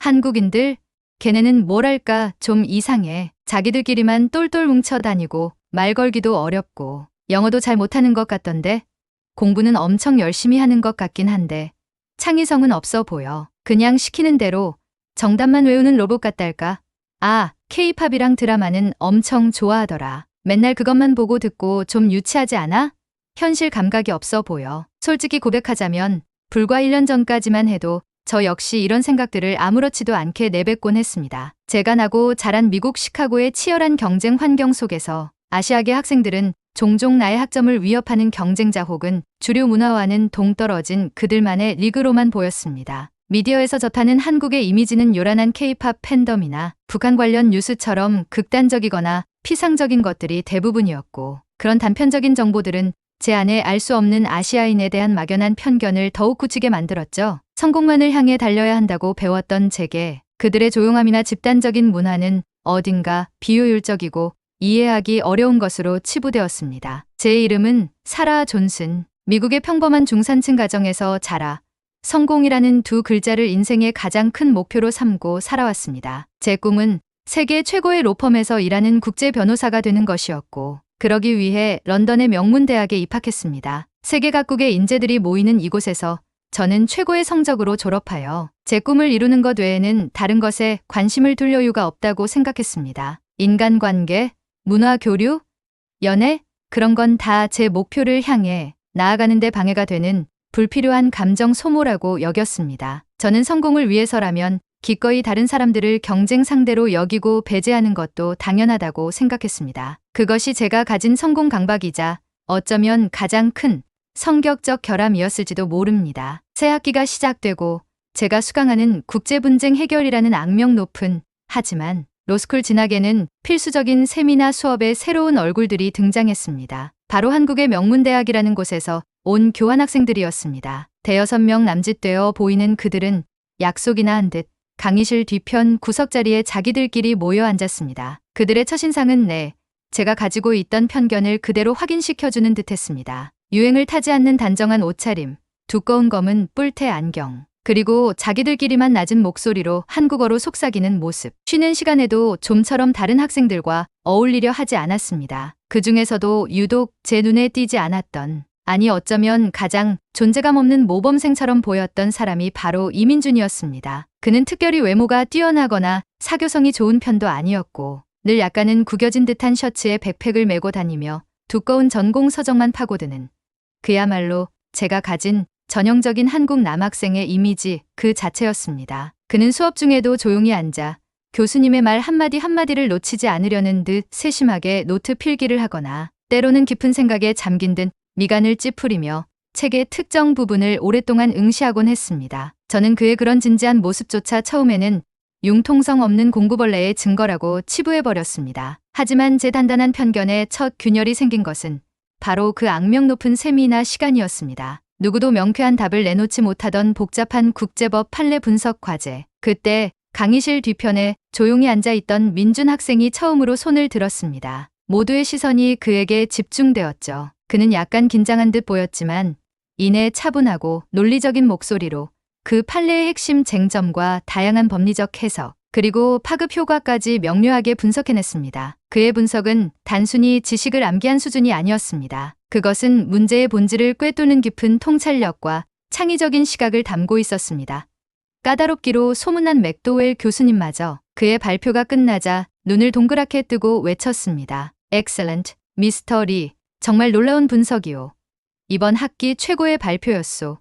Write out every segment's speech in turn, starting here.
한국인들? 걔네는 뭐랄까 좀 이상해. 자기들끼리만 똘똘 뭉쳐 다니고 말 걸기도 어렵고 영어도 잘 못하는 것 같던데 공부는 엄청 열심히 하는 것 같긴 한데 창의성은 없어 보여. 그냥 시키는 대로 정답만 외우는 로봇 같달까? 아, K-팝이랑 드라마는 엄청 좋아하더라. 맨날 그것만 보고 듣고 좀 유치하지 않아? 현실 감각이 없어 보여. 솔직히 고백하자면 불과 1년 전까지만 해도 저 역시 이런 생각들을 아무렇지도 않게 내뱉곤 했습니다. 제가 나고 자란 미국 시카고의 치열한 경쟁 환경 속에서 아시아계 학생들은 종종 나의 학점을 위협하는 경쟁자 혹은 주류 문화와는 동떨어진 그들만의 리그로만 보였습니다. 미디어에서 접하는 한국의 이미지는 요란한 K-팝 팬덤이나 북한 관련 뉴스처럼 극단적이거나 피상적인 것들이 대부분이었고 그런 단편적인 정보들은 제 안에 알 수 없는 아시아인에 대한 막연한 편견을 더욱 굳히게 만들었죠. 성공만을 향해 달려야 한다고 배웠던 제게 그들의 조용함이나 집단적인 문화는 어딘가 비효율적이고 이해하기 어려운 것으로 치부되었습니다. 제 이름은 사라 존슨. 미국의 평범한 중산층 가정에서 자라 성공이라는 두 글자를 인생의 가장 큰 목표로 삼고 살아왔습니다. 제 꿈은 세계 최고의 로펌에서 일하는 국제 변호사가 되는 것이었고 그러기 위해 런던의 명문 대학에 입학했습니다. 세계 각국의 인재들이 모이는 이곳에서 저는 최고의 성적으로 졸업하여 제 꿈을 이루는 것 외에는 다른 것에 관심을 둘 여유가 없다고 생각했습니다. 인간관계, 문화 교류, 연애, 그런 건 다 제 목표를 향해 나아가는 데 방해가 되는 불필요한 감정 소모라고 여겼습니다. 저는 성공을 위해서라면 기꺼이 다른 사람들을 경쟁 상대로 여기고 배제하는 것도 당연하다고 생각했습니다. 그것이 제가 가진 성공 강박이자 어쩌면 가장 큰 성격적 결함이었을지도 모릅니다. 새 학기가 시작되고 제가 수강하는 국제분쟁 해결이라는 악명 높은 하지만 로스쿨 진학에는 필수적인 세미나 수업에 새로운 얼굴들이 등장했습니다. 바로 한국의 명문대학이라는 곳에서 온 교환학생들이었습니다. 대여섯 명 남짓되어 보이는 그들은 약속이나 한 듯 강의실 뒤편 구석자리에 자기들끼리 모여 앉았습니다. 그들의 첫인상은 제가 가지고 있던 편견을 그대로 확인시켜주는 듯했습니다. 유행을 타지 않는 단정한 옷차림, 두꺼운 검은 뿔테 안경, 그리고 자기들끼리만 낮은 목소리로 한국어로 속삭이는 모습. 쉬는 시간에도 좀처럼 다른 학생들과 어울리려 하지 않았습니다. 그 중에서도 유독 제 눈에 띄지 않았던, 아니 어쩌면 가장 존재감 없는 모범생처럼 보였던 사람이 바로 이민준이었습니다. 그는 특별히 외모가 뛰어나거나 사교성이 좋은 편도 아니었고 늘 약간은 구겨진 듯한 셔츠에 백팩을 메고 다니며 두꺼운 전공 서적만 파고드는 그야말로 제가 가진 전형적인 한국 남학생의 이미지 그 자체였습니다. 그는 수업 중에도 조용히 앉아 교수님의 말 한마디 한마디를 놓치지 않으려는 듯 세심하게 노트 필기를 하거나 때로는 깊은 생각에 잠긴 듯 미간을 찌푸리며 책의 특정 부분을 오랫동안 응시하곤 했습니다. 저는 그의 그런 진지한 모습조차 처음에는 융통성 없는 공부벌레의 증거라고 치부해버렸습니다. 하지만 제 단단한 편견에 첫 균열이 생긴 것은 바로 그 악명 높은 세미나 시간이었습니다. 누구도 명쾌한 답을 내놓지 못하던 복잡한 국제법 판례 분석 과제. 그때 강의실 뒤편에 조용히 앉아있던 민준 학생이 처음으로 손을 들었습니다. 모두의 시선이 그에게 집중되었죠. 그는 약간 긴장한 듯 보였지만 이내 차분하고 논리적인 목소리로 그 판례의 핵심 쟁점과 다양한 법리적 해석, 그리고 파급 효과까지 명료하게 분석해냈습니다. 그의 분석은 단순히 지식을 암기한 수준이 아니었습니다. 그것은 문제의 본질을 꿰뚫는 깊은 통찰력과 창의적인 시각을 담고 있었습니다. 까다롭기로 소문난 맥도웰 교수님마저 그의 발표가 끝나자 눈을 동그랗게 뜨고 외쳤습니다. Excellent, 미스터 리. 정말 놀라운 분석이오. 이번 학기 최고의 발표였소.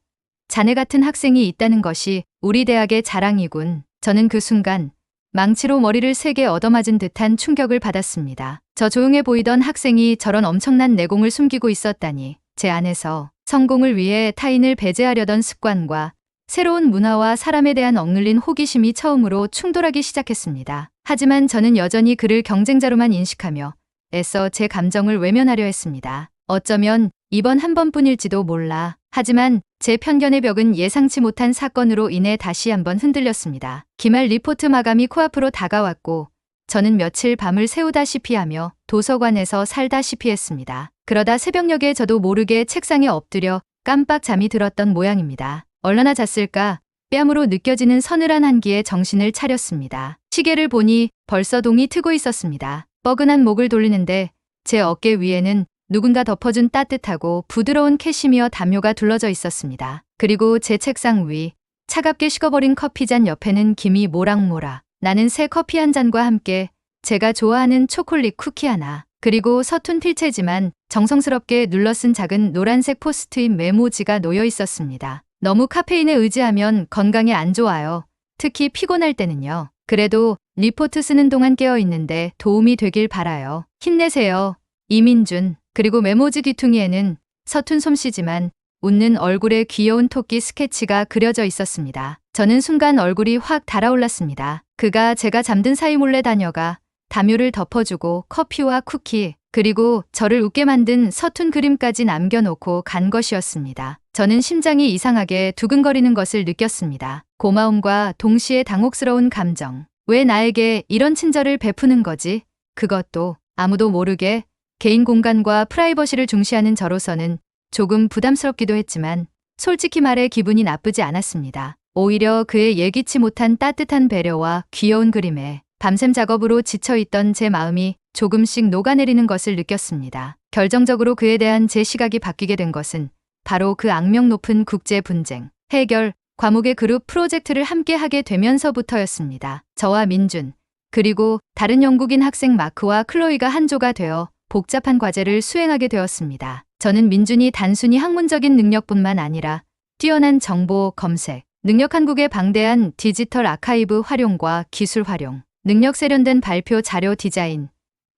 자네 같은 학생이 있다는 것이 우리 대학의 자랑이군. 저는 그 순간 망치로 머리를 세게 얻어맞은 듯한 충격을 받았습니다. 저 조용해 보이던 학생이 저런 엄청난 내공을 숨기고 있었다니 제 안에서 성공을 위해 타인을 배제하려던 습관과 새로운 문화와 사람에 대한 억눌린 호기심이 처음으로 충돌하기 시작했습니다. 하지만 저는 여전히 그를 경쟁자로만 인식하며 애써 제 감정을 외면하려 했습니다. 어쩌면 이번 한 번뿐일지도 몰라. 하지만 제 편견의 벽은 예상치 못한 사건으로 인해 다시 한번 흔들렸습니다. 기말 리포트 마감이 코앞으로 다가왔고 저는 며칠 밤을 새우다시피 하며 도서관에서 살다시피 했습니다. 그러다 새벽녘에 저도 모르게 책상에 엎드려 깜빡 잠이 들었던 모양입니다. 얼마나 잤을까? 뺨으로 느껴지는 서늘한 한기에 정신을 차렸습니다. 시계를 보니 벌써 동이 트고 있었습니다. 뻐근한 목을 돌리는데 제 어깨 위에는 누군가 덮어준 따뜻하고 부드러운 캐시미어 담요가 둘러져 있었습니다. 그리고 제 책상 위 차갑게 식어버린 커피잔 옆에는 김이 모락모락 나는 새 커피 한 잔과 함께 제가 좋아하는 초콜릿 쿠키 하나, 그리고 서툰 필체지만 정성스럽게 눌러쓴 작은 노란색 포스트잇 메모지가 놓여 있었습니다. 너무 카페인에 의지하면 건강에 안 좋아요. 특히 피곤할 때는요. 그래도 리포트 쓰는 동안 깨어 있는데 도움이 되길 바라요. 힘내세요. 이민준. 그리고 메모지 귀퉁이에는 서툰 솜씨지만 웃는 얼굴에 귀여운 토끼 스케치가 그려져 있었습니다. 저는 순간 얼굴이 확 달아올랐습니다. 그가 제가 잠든 사이 몰래 다녀가 담요를 덮어주고 커피와 쿠키, 그리고 저를 웃게 만든 서툰 그림까지 남겨놓고 간 것이었습니다. 저는 심장이 이상하게 두근거리는 것을 느꼈습니다. 고마움과 동시에 당혹스러운 감정. 왜 나에게 이런 친절을 베푸는 거지? 그것도 아무도 모르게. 개인 공간과 프라이버시를 중시하는 저로서는 조금 부담스럽기도 했지만 솔직히 말해 기분이 나쁘지 않았습니다. 오히려 그의 예기치 못한 따뜻한 배려와 귀여운 그림에 밤샘 작업으로 지쳐있던 제 마음이 조금씩 녹아내리는 것을 느꼈습니다. 결정적으로 그에 대한 제 시각이 바뀌게 된 것은 바로 그 악명 높은 국제 분쟁, 해결, 과목의 그룹 프로젝트를 함께 하게 되면서부터였습니다. 저와 민준, 그리고 다른 영국인 학생 마크와 클로이가 한조가 되어 복잡한 과제를 수행하게 되었습니다. 저는 민준이 단순히 학문적인 능력뿐만 아니라 뛰어난 정보 검색, 능력, 한국의 방대한 디지털 아카이브 활용과 기술 활용, 능력 세련된 발표 자료 디자인,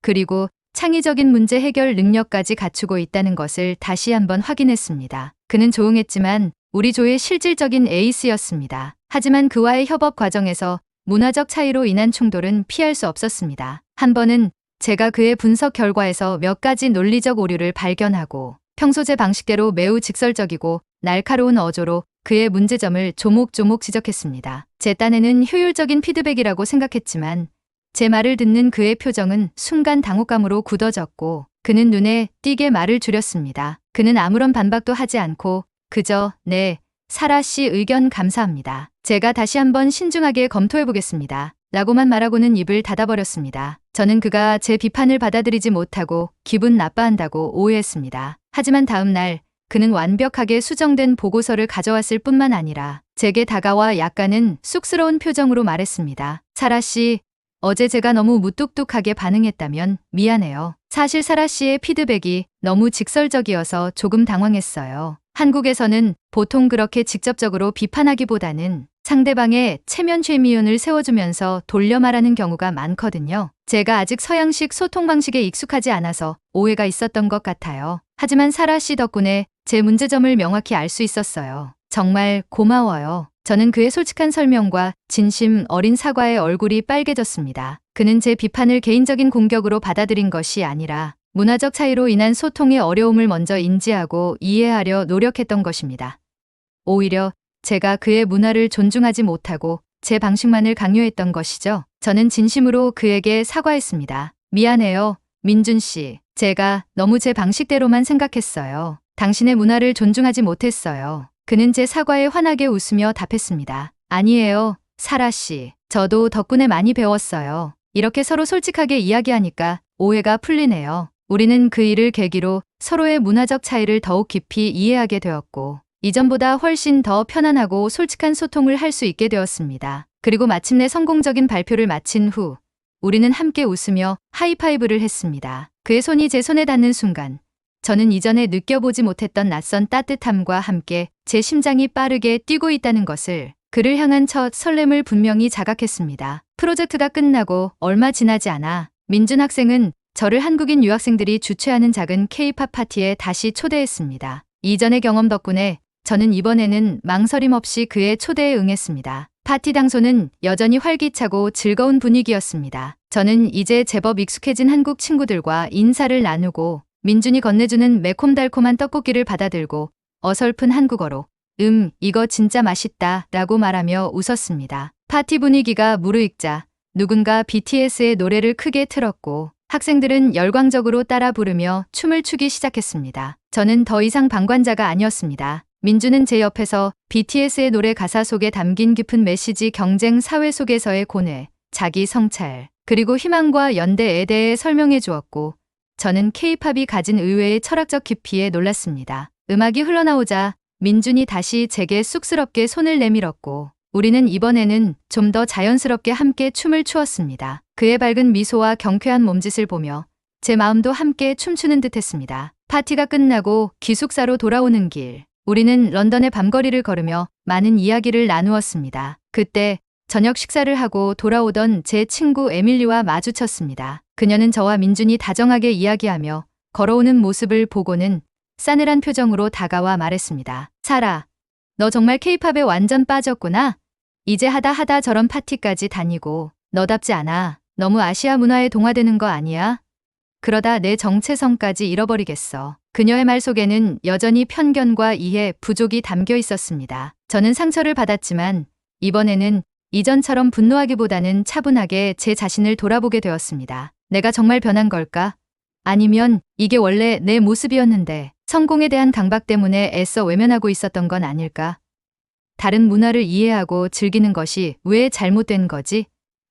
그리고 창의적인 문제 해결 능력까지 갖추고 있다는 것을 다시 한번 확인했습니다. 그는 조용했지만 우리 조의 실질적인 에이스였습니다. 하지만 그와의 협업 과정에서 문화적 차이로 인한 충돌은 피할 수 없었습니다. 한 번은 제가 그의 분석 결과에서 몇 가지 논리적 오류를 발견하고 평소 제 방식대로 매우 직설적이고 날카로운 어조로 그의 문제점을 조목조목 지적했습니다. 제 딴에는 효율적인 피드백이라고 생각했지만 제 말을 듣는 그의 표정은 순간 당혹감으로 굳어졌고 그는 눈에 띄게 말을 줄였습니다. 그는 아무런 반박도 하지 않고 그저 네, 사라 씨 의견 감사합니다. 제가 다시 한번 신중하게 검토해보겠습니다. 라고만 말하고는 입을 닫아버렸습니다. 저는 그가 제 비판을 받아들이지 못하고 기분 나빠한다고 오해했습니다. 하지만 다음 날 그는 완벽하게 수정된 보고서를 가져왔을 뿐만 아니라 제게 다가와 약간은 쑥스러운 표정으로 말했습니다. 사라 씨, 어제 제가 너무 무뚝뚝하게 반응했다면 미안해요. 사실 사라 씨의 피드백이 너무 직설적이어서 조금 당황했어요. 한국에서는 보통 그렇게 직접적으로 비판하기보다는 상대방의 체면 쉐미온을 세워주면서 돌려 말하는 경우가 많거든요. 제가 아직 서양식 소통 방식에 익숙하지 않아서 오해가 있었던 것 같아요. 하지만 사라 씨 덕분에 제 문제점을 명확히 알 수 있었어요. 정말 고마워요. 저는 그의 솔직한 설명과 진심 어린 사과에 얼굴이 빨개졌습니다. 그는 제 비판을 개인적인 공격으로 받아들인 것이 아니라 문화적 차이로 인한 소통의 어려움을 먼저 인지하고 이해하려 노력했던 것입니다. 오히려 제가 그의 문화를 존중하지 못하고 제 방식만을 강요했던 것이죠. 저는 진심으로 그에게 사과했습니다. 미안해요, 민준 씨. 제가 너무 제 방식대로만 생각했어요. 당신의 문화를 존중하지 못했어요. 그는 제 사과에 환하게 웃으며 답했습니다. 아니에요, 사라 씨. 저도 덕분에 많이 배웠어요. 이렇게 서로 솔직하게 이야기하니까 오해가 풀리네요. 우리는 그 일을 계기로 서로의 문화적 차이를 더욱 깊이 이해하게 되었고 이전보다 훨씬 더 편안하고 솔직한 소통을 할 수 있게 되었습니다. 그리고 마침내 성공적인 발표를 마친 후 우리는 함께 웃으며 하이파이브를 했습니다. 그의 손이 제 손에 닿는 순간 저는 이전에 느껴보지 못했던 낯선 따뜻함과 함께 제 심장이 빠르게 뛰고 있다는 것을, 그를 향한 첫 설렘을 분명히 자각했습니다. 프로젝트가 끝나고 얼마 지나지 않아 민준 학생은 저를 한국인 유학생들이 주최하는 작은 K-팝 파티에 다시 초대했습니다. 이전의 경험 덕분에 저는 이번에는 망설임 없이 그의 초대에 응했습니다. 파티 장소는 여전히 활기차고 즐거운 분위기였습니다. 저는 이제 제법 익숙해진 한국 친구들과 인사를 나누고 민준이 건네주는 매콤달콤한 떡볶이를 받아들고 어설픈 한국어로 이거 진짜 맛있다 라고 말하며 웃었습니다. 파티 분위기가 무르익자 누군가 BTS의 노래를 크게 틀었고 학생들은 열광적으로 따라 부르며 춤을 추기 시작했습니다. 저는 더 이상 방관자가 아니었습니다. 민주는 제 옆에서 BTS의 노래 가사 속에 담긴 깊은 메시지, 경쟁 사회 속에서의 고뇌, 자기 성찰, 그리고 희망과 연대에 대해 설명해 주었고, 저는 K-팝이 가진 의외의 철학적 깊이에 놀랐습니다. 음악이 흘러나오자 민준이 다시 제게 쑥스럽게 손을 내밀었고, 우리는 이번에는 좀 더 자연스럽게 함께 춤을 추었습니다. 그의 밝은 미소와 경쾌한 몸짓을 보며 제 마음도 함께 춤추는 듯했습니다. 파티가 끝나고 기숙사로 돌아오는 길, 우리는 런던의 밤거리를 걸으며 많은 이야기를 나누었습니다. 그때 저녁 식사를 하고 돌아오던 제 친구 에밀리와 마주쳤습니다. 그녀는 저와 민준이 다정하게 이야기하며 걸어오는 모습을 보고는 싸늘한 표정으로 다가와 말했습니다. 사라, 너 정말 K-팝에 완전 빠졌구나. 이제 하다 저런 파티까지 다니고 너답지 않아. 너무 아시아 문화에 동화되는 거 아니야? 그러다 내 정체성까지 잃어버리겠어. 그녀의 말 속에는 여전히 편견과 이해 부족이 담겨 있었습니다. 저는 상처를 받았지만 이번에는 이전처럼 분노하기보다는 차분하게 제 자신을 돌아보게 되었습니다. 내가 정말 변한 걸까? 아니면 이게 원래 내 모습이었는데 성공에 대한 강박 때문에 애써 외면하고 있었던 건 아닐까? 다른 문화를 이해하고 즐기는 것이 왜 잘못된 거지?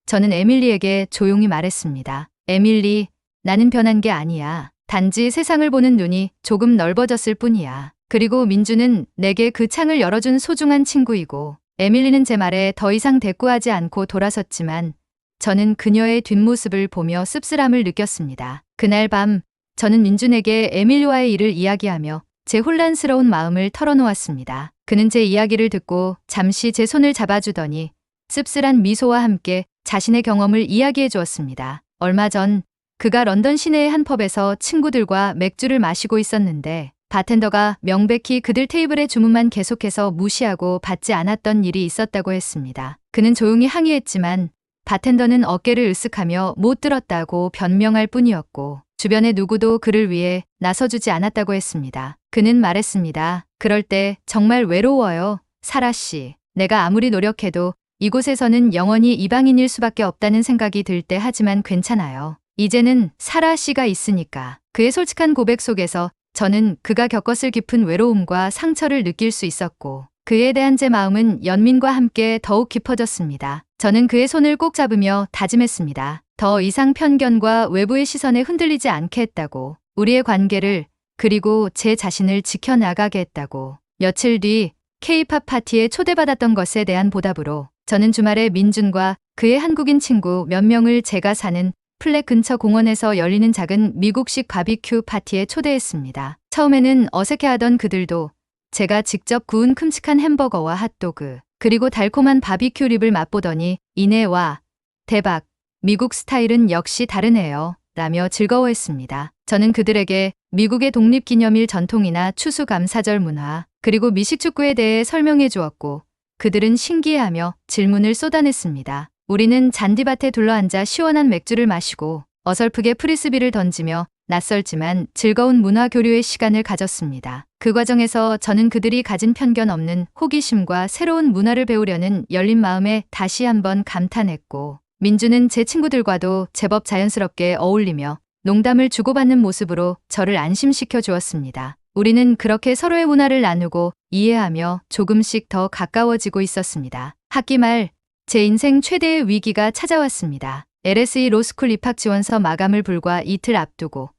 저는 에밀리에게 조용히 말했습니다. 에밀리, 나는 변한 게 아니야. 단지 세상을 보는 눈이 조금 넓어졌을 뿐이야. 그리고 민주는 내게 그 창을 열어준 소중한 친구이고, 에밀리는 제 말에 더 이상 대꾸하지 않고 돌아섰지만 저는 그녀의 뒷모습을 보며 씁쓸함을 느꼈습니다. 그날 밤 저는 민준에게 에밀리와의 일을 이야기하며 제 혼란스러운 마음을 털어놓았습니다. 그는 제 이야기를 듣고 잠시 제 손을 잡아주더니 씁쓸한 미소와 함께 자신의 경험을 이야기해 주었습니다. 얼마 전 그가 런던 시내의 한 펍에서 친구들과 맥주를 마시고 있었는데 바텐더가 명백히 그들 테이블의 주문만 계속해서 무시하고 받지 않았던 일이 있었다고 했습니다. 그는 조용히 항의했지만 바텐더는 어깨를 으쓱하며 못 들었다고 변명할 뿐이었고 주변의 누구도 그를 위해 나서주지 않았다고 했습니다. 그는 말했습니다. 그럴 때 정말 외로워요. 사라 씨. 내가 아무리 노력해도 이곳에서는 영원히 이방인일 수밖에 없다는 생각이 들 때 하지만 괜찮아요. 이제는 사라 씨가 있으니까. 그의 솔직한 고백 속에서 저는 그가 겪었을 깊은 외로움과 상처를 느낄 수 있었고 그에 대한 제 마음은 연민과 함께 더욱 깊어졌습니다. 저는 그의 손을 꼭 잡으며 다짐했습니다. 더 이상 편견과 외부의 시선에 흔들리지 않게 했다고. 우리의 관계를 그리고 제 자신을 지켜나가게 했다고. 며칠 뒤 K-팝 파티에 초대받았던 것에 대한 보답으로 저는 주말에 민준과 그의 한국인 친구 몇 명을 제가 사는 플랫 근처 공원에서 열리는 작은 미국식 바비큐 파티에 초대했습니다. 처음에는 어색해하던 그들도 제가 직접 구운 큼직한 햄버거와 핫도그 그리고 달콤한 바비큐 립을 맛보더니 이내 와 대박, 미국 스타일은 역시 다르네요 라며 즐거워했습니다. 저는 그들에게 미국의 독립기념일 전통이나 추수감사절 문화 그리고 미식축구에 대해 설명해 주었고 그들은 신기해하며 질문을 쏟아냈습니다. 우리는 잔디밭에 둘러앉아 시원한 맥주를 마시고 어설프게 프리스비를 던지며 낯설지만 즐거운 문화 교류의 시간을 가졌습니다. 그 과정에서 저는 그들이 가진 편견 없는 호기심과 새로운 문화를 배우려는 열린 마음에 다시 한번 감탄했고 민주는 제 친구들과도 제법 자연스럽게 어울리며 농담을 주고받는 모습으로 저를 안심시켜 주었습니다. 우리는 그렇게 서로의 문화를 나누고 이해하며 조금씩 더 가까워지고 있었습니다. 학기 말 제 인생 최대의 위기가 찾아왔습니다. LSE 로스쿨 입학 지원서 마감을 불과 이틀 앞두고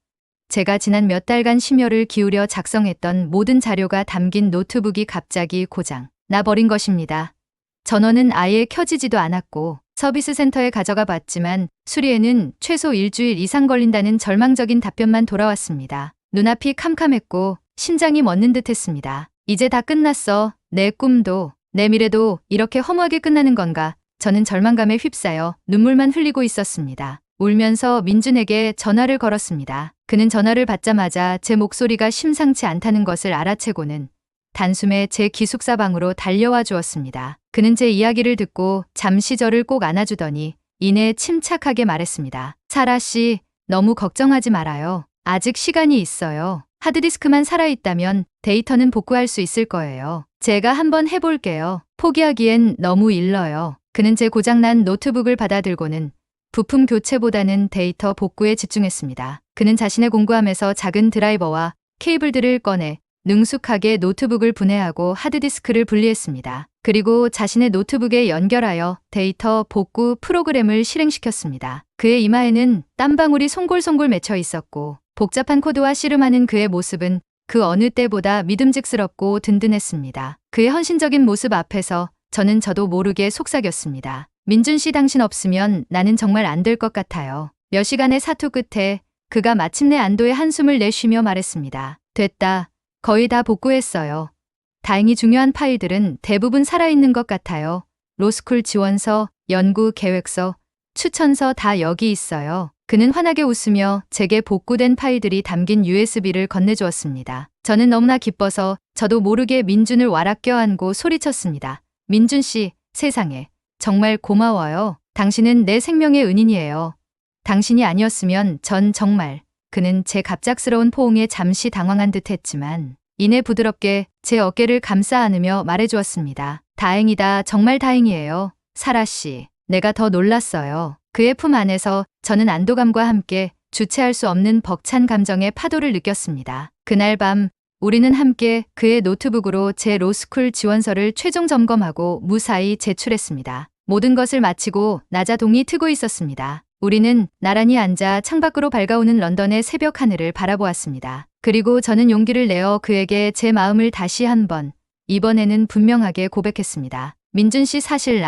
제가 지난 몇 달간 심혈을 기울여 작성했던 모든 자료가 담긴 노트북이 갑자기 고장 나 버린 것입니다. 전원은 아예 켜지지도 않았고 서비스 센터에 가져가 봤지만 수리에는 최소 일주일 이상 걸린다는 절망적인 답변만 돌아왔습니다. 눈앞이 캄캄했고 심장이 멎는 듯했습니다. 이제 다 끝났어. 내 꿈도 내 미래도 이렇게 허무하게 끝나는 건가. 저는 절망감에 휩싸여 눈물만 흘리고 있었습니다. 울면서 민준에게 전화를 걸었습니다. 그는 전화를 받자마자 제 목소리가 심상치 않다는 것을 알아채고는 단숨에 제 기숙사 방으로 달려와 주었습니다. 그는 제 이야기를 듣고 잠시 저를 꼭 안아주더니 이내 침착하게 말했습니다. 사라 씨, 너무 걱정하지 말아요. 아직 시간이 있어요. 하드디스크만 살아있다면 데이터는 복구할 수 있을 거예요. 제가 한번 해볼게요. 포기하기엔 너무 일러요. 그는 제 고장난 노트북을 받아들고는 부품 교체보다는 데이터 복구에 집중했습니다. 그는 자신의 공구함에서 작은 드라이버와 케이블들을 꺼내 능숙하게 노트북을 분해하고 하드디스크를 분리했습니다. 그리고 자신의 노트북에 연결하여 데이터 복구 프로그램을 실행시켰습니다. 그의 이마에는 땀방울이 송골송골 맺혀 있었고 복잡한 코드와 씨름하는 그의 모습은 그 어느 때보다 믿음직스럽고 든든했습니다. 그의 헌신적인 모습 앞에서 저도 모르게 속삭였습니다. 민준 씨, 당신 없으면 나는 정말 안 될 것 같아요. 몇 시간의 사투 끝에 그가 마침내 안도의 한숨을 내쉬며 말했습니다. 됐다. 거의 다 복구했어요. 다행히 중요한 파일들은 대부분 살아있는 것 같아요. 로스쿨 지원서, 연구 계획서, 추천서 다 여기 있어요. 그는 환하게 웃으며 제게 복구된 파일들이 담긴 USB를 건네주었습니다. 저는 너무나 기뻐서 저도 모르게 민준을 와락 껴안고 소리쳤습니다. 민준 씨, 세상에 정말 고마워요. 당신은 내 생명의 은인이에요. 당신이 아니었으면 전 정말. 그는 제 갑작스러운 포옹에 잠시 당황한 듯 했지만 이내 부드럽게 제 어깨를 감싸 안으며 말해주었습니다. 다행이다. 정말 다행이에요. 사라 씨, 내가 더 놀랐어요. 그의 품 안에서 저는 안도감과 함께 주체할 수 없는 벅찬 감정의 파도를 느꼈습니다. 그날 밤 우리는 함께 그의 노트북으로 제 로스쿨 지원서를 최종 점검하고 무사히 제출했습니다. 모든 것을 마치고 낮아동이 트고 있었습니다. 우리는 나란히 앉아 창밖으로 밝아오는 런던의 새벽 하늘을 바라보았습니다. 그리고 저는 용기를 내어 그에게 제 마음을 다시 한번, 이번에는 분명하게 고백했습니다. 민준 씨, 사실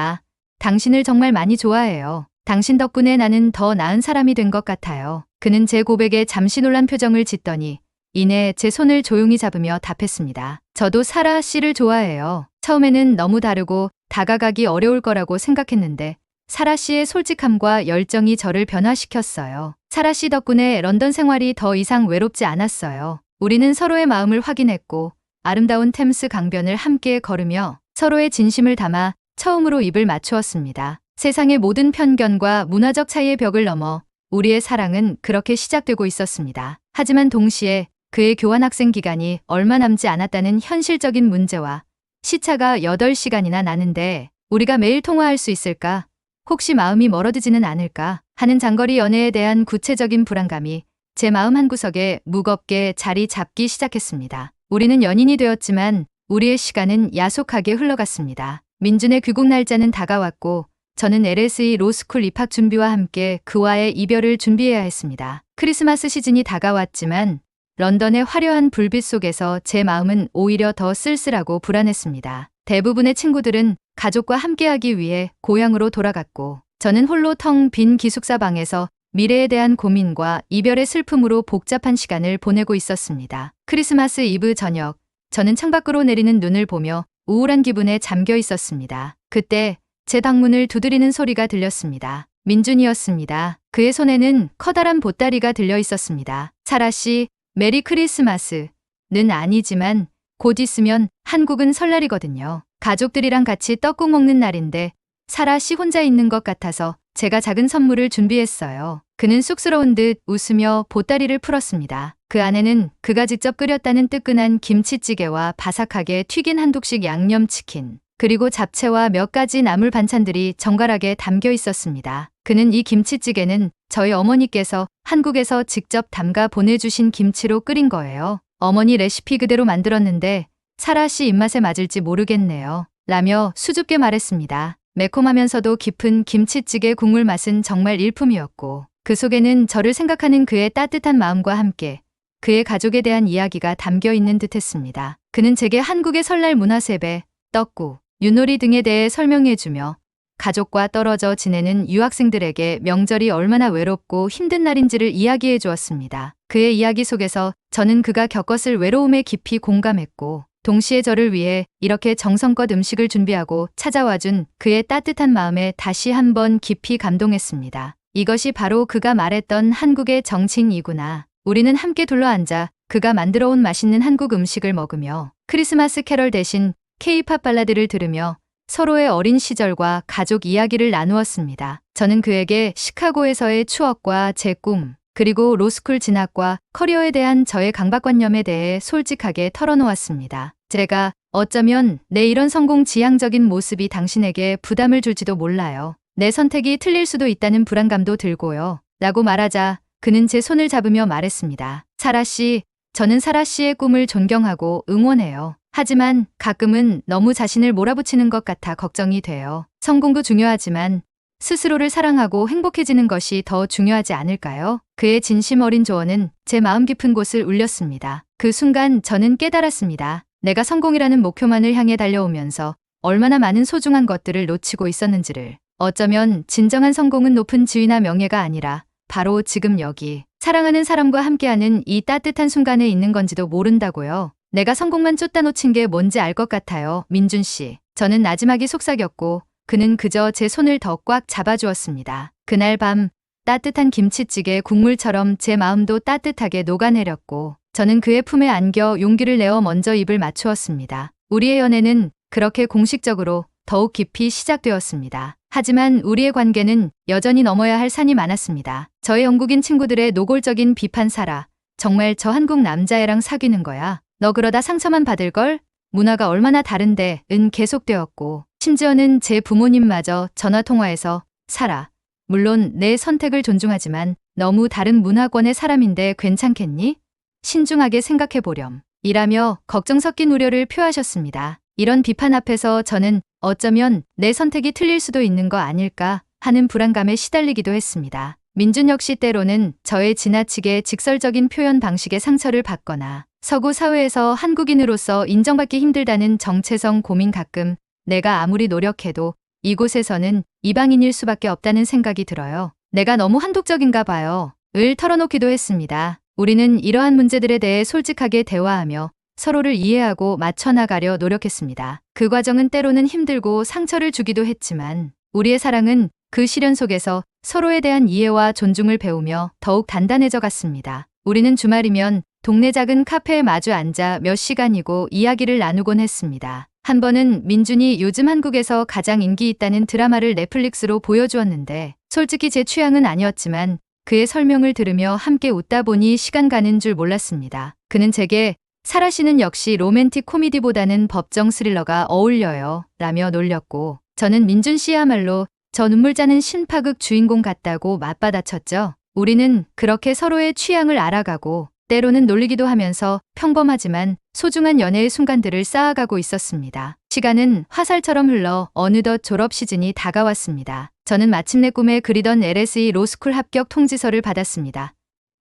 당신을 정말 많이 좋아해요. 당신 덕분에 나는 더 나은 사람이 된 것 같아요. 그는 제 고백에 잠시 놀란 표정을 짓더니 이내 제 손을 조용히 잡으며 답했습니다. 저도 사라 씨를 좋아해요. 처음에는 너무 다르고 다가가기 어려울 거라고 생각했는데 사라 씨의 솔직함과 열정이 저를 변화시켰어요. 사라 씨 덕분에 런던 생활이 더 이상 외롭지 않았어요. 우리는 서로의 마음을 확인했고 아름다운 템스 강변을 함께 걸으며 서로의 진심을 담아 처음으로 입을 맞추었습니다. 세상의 모든 편견과 문화적 차이의 벽을 넘어 우리의 사랑은 그렇게 시작되고 있었습니다. 하지만 동시에 그의 교환학생 기간이 얼마 남지 않았다는 현실적인 문제와 시차가 8시간이나 나는데 우리가 매일 통화할 수 있을까? 혹시 마음이 멀어지지는 않을까 하는 장거리 연애에 대한 구체적인 불안감이 제 마음 한구석에 무겁게 자리 잡기 시작했습니다. 우리는 연인이 되었지만 우리의 시간은 야속하게 흘러갔습니다. 민준의 귀국 날짜는 다가왔고 저는 LSE 로스쿨 입학 준비와 함께 그와의 이별을 준비해야 했습니다. 크리스마스 시즌이 다가왔지만 런던의 화려한 불빛 속에서 제 마음은 오히려 더 쓸쓸하고 불안했습니다. 대부분의 친구들은 가족과 함께하기 위해 고향으로 돌아갔고 저는 홀로 텅 빈 기숙사 방에서 미래에 대한 고민과 이별의 슬픔으로 복잡한 시간을 보내고 있었습니다. 크리스마스 이브 저녁, 저는 창밖으로 내리는 눈을 보며 우울한 기분에 잠겨 있었습니다. 그때 제 방문을 두드리는 소리가 들렸습니다. 민준이었습니다. 그의 손에는 커다란 보따리가 들려 있었습니다. 사라 씨, 메리 크리스마스는 아니지만 곧 있으면 한국은 설날이거든요. 가족들이랑 같이 떡국 먹는 날인데 사라 씨 혼자 있는 것 같아서 제가 작은 선물을 준비했어요. 그는 쑥스러운 듯 웃으며 보따리를 풀었습니다. 그 안에는 그가 직접 끓였다는 뜨끈한 김치찌개와 바삭하게 튀긴 한독식 양념치킨, 그리고 잡채와 몇 가지 나물 반찬들이 정갈하게 담겨 있었습니다. 그는 이 김치찌개는 저희 어머니께서 한국에서 직접 담가 보내주신 김치로 끓인 거예요. 어머니 레시피 그대로 만들었는데 사라 씨 입맛에 맞을지 모르겠네요. 라며 수줍게 말했습니다. 매콤하면서도 깊은 김치찌개 국물 맛은 정말 일품이었고 그 속에는 저를 생각하는 그의 따뜻한 마음과 함께 그의 가족에 대한 이야기가 담겨 있는 듯했습니다. 그는 제게 한국의 설날 문화세배, 떡국, 윷놀이 등에 대해 설명해주며 가족과 떨어져 지내는 유학생들에게 명절이 얼마나 외롭고 힘든 날인지를 이야기해 주었습니다. 그의 이야기 속에서 저는 그가 겪었을 외로움에 깊이 공감했고 동시에 저를 위해 이렇게 정성껏 음식을 준비하고 찾아와준 그의 따뜻한 마음에 다시 한번 깊이 감동했습니다. 이것이 바로 그가 말했던 한국의 정치인이구나. 우리는 함께 둘러앉아 그가 만들어 온 맛있는 한국 음식을 먹으며 크리스마스 캐럴 대신 K-팝 발라드를 들으며 서로의 어린 시절과 가족 이야기를 나누었습니다. 저는 그에게 시카고에서의 추억과 제 꿈, 그리고 로스쿨 진학과 커리어에 대한 저의 강박관념에 대해 솔직하게 털어놓았습니다. 제가 어쩌면 내 이런 성공 지향적인 모습이 당신에게 부담을 줄지도 몰라요. 내 선택이 틀릴 수도 있다는 불안감도 들고요. 라고 말하자 그는 제 손을 잡으며 말했습니다. 사라 씨, 저는 사라 씨의 꿈을 존경하고 응원해요. 하지만 가끔은 너무 자신을 몰아붙이는 것 같아 걱정이 돼요. 성공도 중요하지만 스스로를 사랑하고 행복해지는 것이 더 중요하지 않을까요? 그의 진심 어린 조언은 제 마음 깊은 곳을 울렸습니다. 그 순간 저는 깨달았습니다. 내가 성공이라는 목표만을 향해 달려오면서 얼마나 많은 소중한 것들을 놓치고 있었는지를. 어쩌면 진정한 성공은 높은 지위나 명예가 아니라 바로 지금 여기 사랑하는 사람과 함께하는 이 따뜻한 순간에 있는 건지도 모른다고요. 내가 성공만 쫓다 놓친 게 뭔지 알 것 같아요. 민준 씨. 저는 나지막이 속삭였고 그는 그저 제 손을 더 꽉 잡아주었습니다. 그날 밤 따뜻한 김치찌개 국물처럼 제 마음도 따뜻하게 녹아내렸고 저는 그의 품에 안겨 용기를 내어 먼저 입을 맞추었습니다. 우리의 연애는 그렇게 공식적으로 더욱 깊이 시작되었습니다. 하지만 우리의 관계는 여전히 넘어야 할 산이 많았습니다. 저의 영국인 친구들의 노골적인 비판 사라. 정말 저 한국 남자애랑 사귀는 거야. 너 그러다 상처만 받을걸? 문화가 얼마나 다른데 은 계속되었고 심지어는 제 부모님마저 전화통화에서 사라. 물론 내 선택을 존중하지만 너무 다른 문화권의 사람인데 괜찮겠니? 신중하게 생각해보렴. 이라며 걱정 섞인 우려를 표하셨습니다. 이런 비판 앞에서 저는 어쩌면 내 선택이 틀릴 수도 있는 거 아닐까 하는 불안감에 시달리기도 했습니다. 민준 역시 때로는 저의 지나치게 직설적인 표현 방식에 상처를 받거나 서구 사회에서 한국인으로서 인정받기 힘들다는 정체성 고민 가끔 내가 아무리 노력해도 이곳에서는 이방인일 수밖에 없다는 생각이 들어요. 내가 너무 한독적인가 봐요. 을 털어놓기도 했습니다. 우리는 이러한 문제들에 대해 솔직하게 대화하며 서로를 이해하고 맞춰나가려 노력했습니다. 그 과정은 때로는 힘들고 상처를 주기도 했지만 우리의 사랑은 그 시련 속에서 서로에 대한 이해와 존중을 배우며 더욱 단단해져 갔습니다. 우리는 주말이면 동네 작은 카페에 마주 앉아 몇 시간이고 이야기를 나누곤 했습니다. 한 번은 민준이 요즘 한국에서 가장 인기 있다는 드라마를 넷플릭스로 보여주었는데 솔직히 제 취향은 아니었지만 그의 설명을 들으며 함께 웃다 보니 시간 가는 줄 몰랐습니다. 그는 제게 사라 씨는 역시 로맨틱 코미디보다는 법정 스릴러가 어울려요 라며 놀렸고 저는 민준 씨야말로 저 눈물 자는 신파극 주인공 같다고 맞받아쳤죠. 우리는 그렇게 서로의 취향을 알아가고 때로는 놀리기도 하면서 평범하지만 소중한 연애의 순간들을 쌓아가고 있었습니다. 시간은 화살처럼 흘러 어느덧 졸업 시즌이 다가왔습니다. 저는 마침내 꿈에 그리던 LSE 로스쿨 합격 통지서를 받았습니다.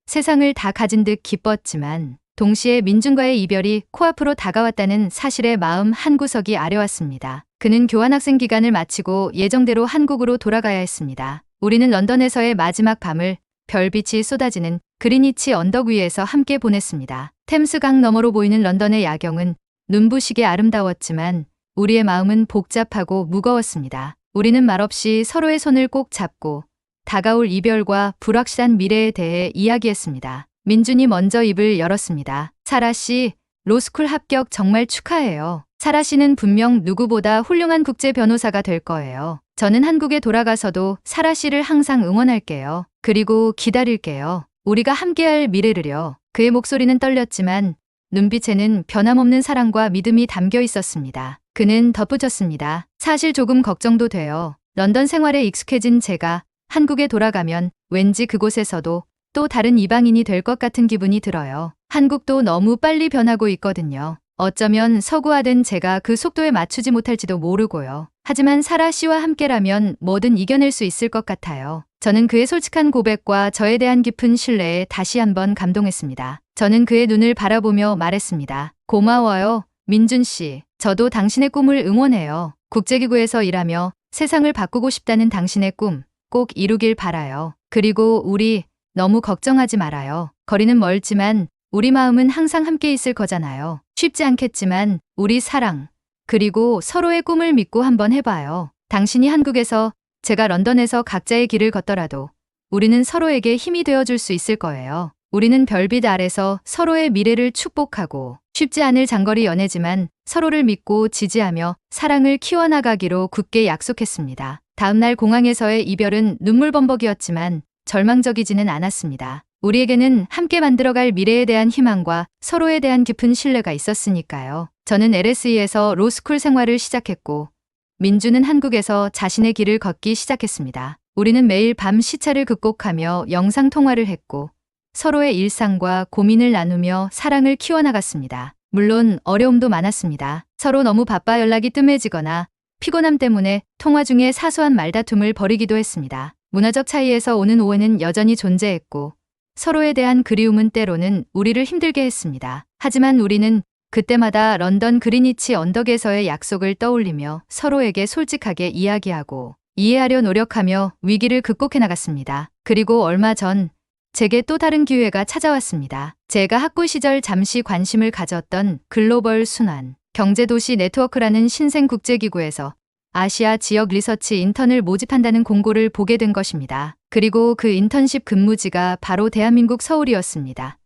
세상을 다 가진 듯 기뻤지만 동시에 민준과의 이별이 코앞으로 다가왔다는 사실에 마음 한구석이 아려왔습니다. 그는 교환학생 기간을 마치고 예정대로 한국으로 돌아가야 했습니다. 우리는 런던에서의 마지막 밤을 별빛이 쏟아지는 그리니치 언덕 위에서 함께 보냈습니다. 템스강 너머로 보이는 런던의 야경은 눈부시게 아름다웠지만 우리의 마음은 복잡하고 무거웠습니다. 우리는 말없이 서로의 손을 꼭 잡고 다가올 이별과 불확실한 미래에 대해 이야기했습니다. 민준이 먼저 입을 열었습니다. 사라 씨, 로스쿨 합격 정말 축하해요. 사라 씨는 분명 누구보다 훌륭한 국제 변호사가 될 거예요. 저는 한국에 돌아가서도 사라 씨를 항상 응원할게요. 그리고 기다릴게요. 우리가 함께할 미래를요. 그의 목소리는 떨렸지만 눈빛에는 변함없는 사랑과 믿음이 담겨 있었습니다. 그는 덧붙였습니다. 사실 조금 걱정도 돼요. 런던 생활에 익숙해진 제가 한국에 돌아가면 왠지 그곳에서도 또 다른 이방인이 될 것 같은 기분이 들어요. 한국도 너무 빨리 변하고 있거든요. 어쩌면 서구화된 제가 그 속도에 맞추지 못할지도 모르고요. 하지만 사라 씨와 함께라면 뭐든 이겨낼 수 있을 것 같아요. 저는 그의 솔직한 고백과 저에 대한 깊은 신뢰에 다시 한번 감동했습니다. 저는 그의 눈을 바라보며 말했습니다. 고마워요, 민준 씨. 저도 당신의 꿈을 응원해요. 국제기구에서 일하며 세상을 바꾸고 싶다는 당신의 꿈 꼭 이루길 바라요. 그리고 우리 너무 걱정하지 말아요. 거리는 멀지만 우리 마음은 항상 함께 있을 거잖아요. 쉽지 않겠지만 우리 사랑, 그리고 서로의 꿈을 믿고 한번 해봐요. 당신이 한국에서 제가 런던에서 각자의 길을 걷더라도 우리는 서로에게 힘이 되어줄 수 있을 거예요. 우리는 별빛 아래서 서로의 미래를 축복하고 쉽지 않을 장거리 연애지만 서로를 믿고 지지하며 사랑을 키워나가기로 굳게 약속했습니다. 다음날 공항에서의 이별은 눈물범벅이었지만 절망적이지는 않았습니다. 우리에게는 함께 만들어갈 미래에 대한 희망과 서로에 대한 깊은 신뢰가 있었으니까요. 저는 LSE에서 로스쿨 생활을 시작했고 민주는 한국에서 자신의 길을 걷기 시작했습니다. 우리는 매일 밤 시차를 극복하며 영상통화를 했고 서로의 일상과 고민을 나누며 사랑을 키워나갔습니다. 물론 어려움도 많았습니다. 서로 너무 바빠 연락이 뜸해지거나 피곤함 때문에 통화 중에 사소한 말다툼을 벌이기도 했습니다. 문화적 차이에서 오는 오해는 여전히 존재했고 서로에 대한 그리움은 때로는 우리를 힘들게 했습니다. 하지만 우리는 그때마다 런던 그리니치 언덕에서의 약속을 떠올리며 서로에게 솔직하게 이야기하고 이해하려 노력하며 위기를 극복해 나갔습니다. 그리고 얼마 전 제게 또 다른 기회가 찾아왔습니다. 제가 학부 시절 잠시 관심을 가졌던 글로벌 순환 경제도시 네트워크라는 신생 국제기구에서 아시아 지역 리서치 인턴을 모집한다는 공고를 보게 된 것입니다. 그리고 그 인턴십 근무지가 바로 대한민국 서울이었습니다.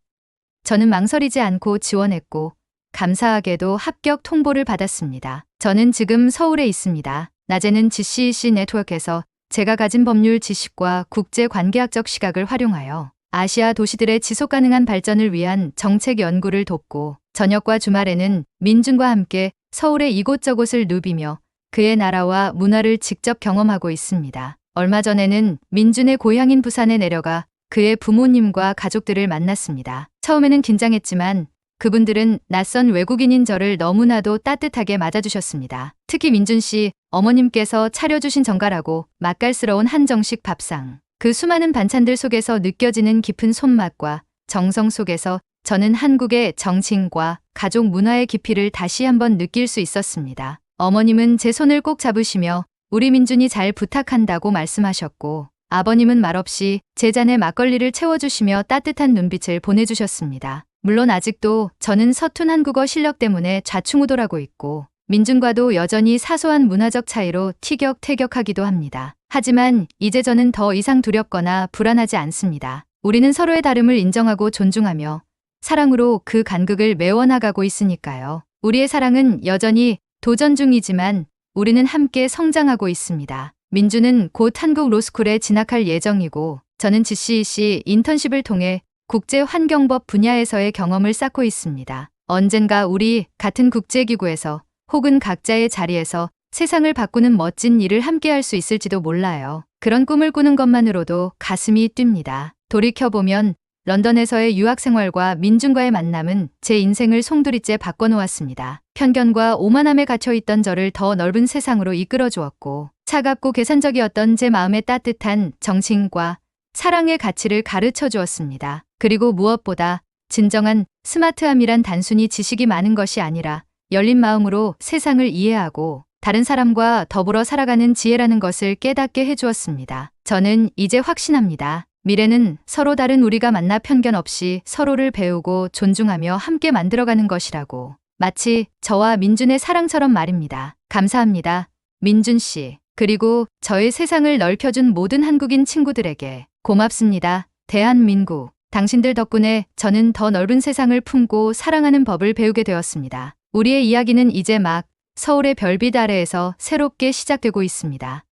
저는 망설이지 않고 지원했고 감사하게도 합격 통보를 받았습니다. 저는 지금 서울에 있습니다. 낮에는 GCEC 네트워크에서 제가 가진 법률 지식과 국제관계학적 시각을 활용하여 아시아 도시들의 지속가능한 발전을 위한 정책 연구를 돕고 저녁과 주말에는 민준과 함께 서울의 이곳저곳을 누비며 그의 나라와 문화를 직접 경험하고 있습니다. 얼마 전에는 민준의 고향인 부산에 내려가 그의 부모님과 가족들을 만났습니다. 처음에는 긴장했지만 그분들은 낯선 외국인인 저를 너무나도 따뜻하게 맞아주셨습니다. 특히 민준 씨 어머님께서 차려주신 정갈하고 맛깔스러운 한정식 밥상. 그 수많은 반찬들 속에서 느껴지는 깊은 손맛과 정성 속에서 저는 한국의 정치인과 가족 문화의 깊이를 다시 한번 느낄 수 있었습니다. 어머님은 제 손을 꼭 잡으시며 우리 민준이 잘 부탁한다고 말씀하셨고 아버님은 말없이 제 잔에 막걸리를 채워주시며 따뜻한 눈빛을 보내주셨습니다. 물론 아직도 저는 서툰 한국어 실력 때문에 좌충우돌하고 있고 민준과도 여전히 사소한 문화적 차이로 티격태격하기도 합니다. 하지만 이제 저는 더 이상 두렵거나 불안하지 않습니다. 우리는 서로의 다름을 인정하고 존중하며 사랑으로 그 간극을 메워나가고 있으니까요. 우리의 사랑은 여전히 도전 중이지만 우리는 함께 성장하고 있습니다. 민준은 곧 한국 로스쿨에 진학할 예정이고 저는 GCEC 인턴십을 통해 국제환경법 분야에서의 경험을 쌓고 있습니다. 언젠가 우리 같은 국제기구에서 혹은 각자의 자리에서 세상을 바꾸는 멋진 일을 함께 할 수 있을지도 몰라요. 그런 꿈을 꾸는 것만으로도 가슴이 뜁니다. 돌이켜보면 런던에서의 유학생활과 민준과의 만남은 제 인생을 송두리째 바꿔놓았습니다. 편견과 오만함에 갇혀있던 저를 더 넓은 세상으로 이끌어주었고 차갑고 계산적이었던 제 마음에 따뜻한 정신과 사랑의 가치를 가르쳐 주었습니다. 그리고 무엇보다 진정한 스마트함이란 단순히 지식이 많은 것이 아니라 열린 마음으로 세상을 이해하고 다른 사람과 더불어 살아가는 지혜라는 것을 깨닫게 해주었습니다. 저는 이제 확신합니다. 미래는 서로 다른 우리가 만나 편견 없이 서로를 배우고 존중하며 함께 만들어가는 것이라고. 마치 저와 민준의 사랑처럼 말입니다. 감사합니다. 민준 씨. 그리고 저의 세상을 넓혀준 모든 한국인 친구들에게 고맙습니다. 대한민국. 당신들 덕분에 저는 더 넓은 세상을 품고 사랑하는 법을 배우게 되었습니다. 우리의 이야기는 이제 막 서울의 별빛 아래에서 새롭게 시작되고 있습니다.